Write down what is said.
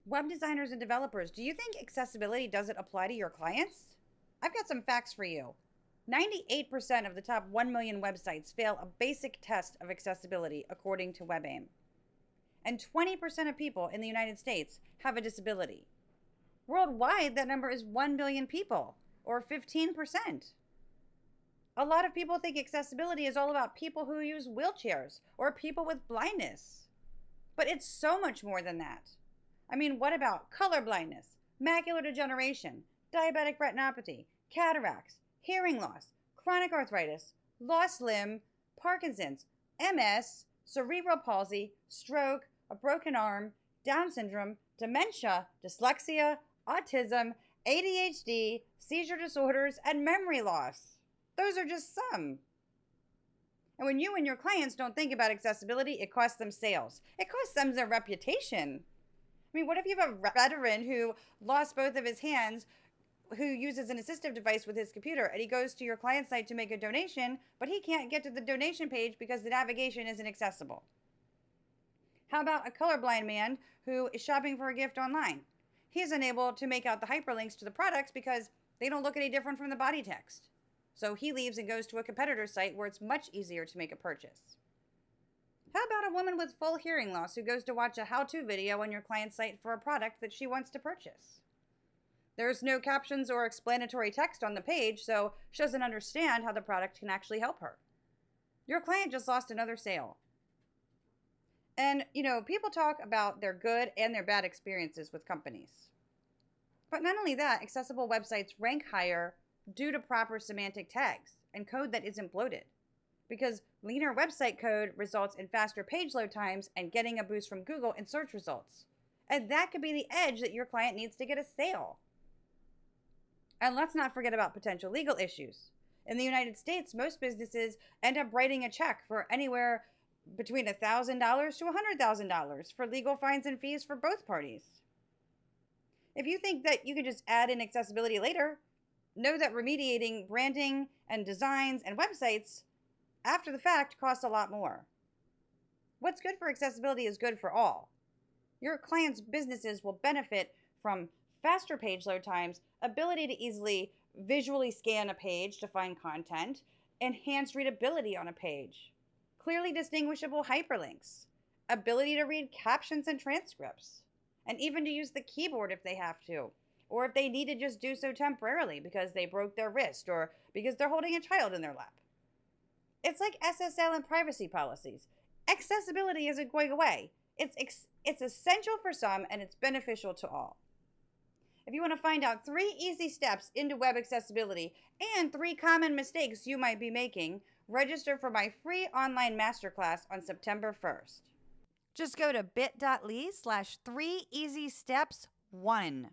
Web designers and developers, do you think accessibility doesn't apply to your clients? I've got some facts for you. 98% of the top 1 million websites fail a basic test of accessibility, according to WebAIM. And 20% of people in the United States have a disability. Worldwide, that number is 1 billion people, or 15%. A lot of people think accessibility is all about people who use wheelchairs or people with blindness. But it's so much more than that. I mean, what about color blindness, macular degeneration, diabetic retinopathy, cataracts, hearing loss, chronic arthritis, lost limb, Parkinson's, MS, cerebral palsy, stroke, a broken arm, Down syndrome, dementia, dyslexia, autism, ADHD, seizure disorders, and memory loss. Those are just some. And when you and your clients don't think about accessibility, it costs them sales. It costs them their reputation. I mean, what if you have a veteran who lost both of his hands, who uses an assistive device with his computer, and he goes to your client site to make a donation, but he can't get to the donation page because the navigation isn't accessible? How about a colorblind man who is shopping for a gift online? He's unable to make out the hyperlinks to the products because they don't look any different from the body text. So he leaves and goes to a competitor's site where it's much easier to make a purchase. How about a woman with full hearing loss who goes to watch a how-to video on your client's site for a product that she wants to purchase? There's no captions or explanatory text on the page, so she doesn't understand how the product can actually help her. Your client just lost another sale. And, people talk about their good and their bad experiences with companies. But not only that, accessible websites rank higher due to proper semantic tags and code that isn't bloated. Because leaner website code results in faster page load times and getting a boost from Google in search results. And that could be the edge that your client needs to get a sale. And let's not forget about potential legal issues. In the United States, most businesses end up writing a check for anywhere between $1,000 to $100,000 for legal fines and fees for both parties. If you think that you can just add in accessibility later, know that remediating branding and designs and websites after the fact costs a lot more. What's good for accessibility is good for all. Your clients' businesses will benefit from faster page load times, ability to easily visually scan a page to find content, enhanced readability on a page, clearly distinguishable hyperlinks, ability to read captions and transcripts, and even to use the keyboard if they have to, or if they need to just do so temporarily because they broke their wrist or because they're holding a child in their lap. It's like SSL and privacy policies. Accessibility isn't going away. It's essential for some and it's beneficial to all. If you want to find out 3 easy steps into web accessibility and 3 common mistakes you might be making, register for my free online masterclass on September 1st. Just go to bit.ly/3easysteps1.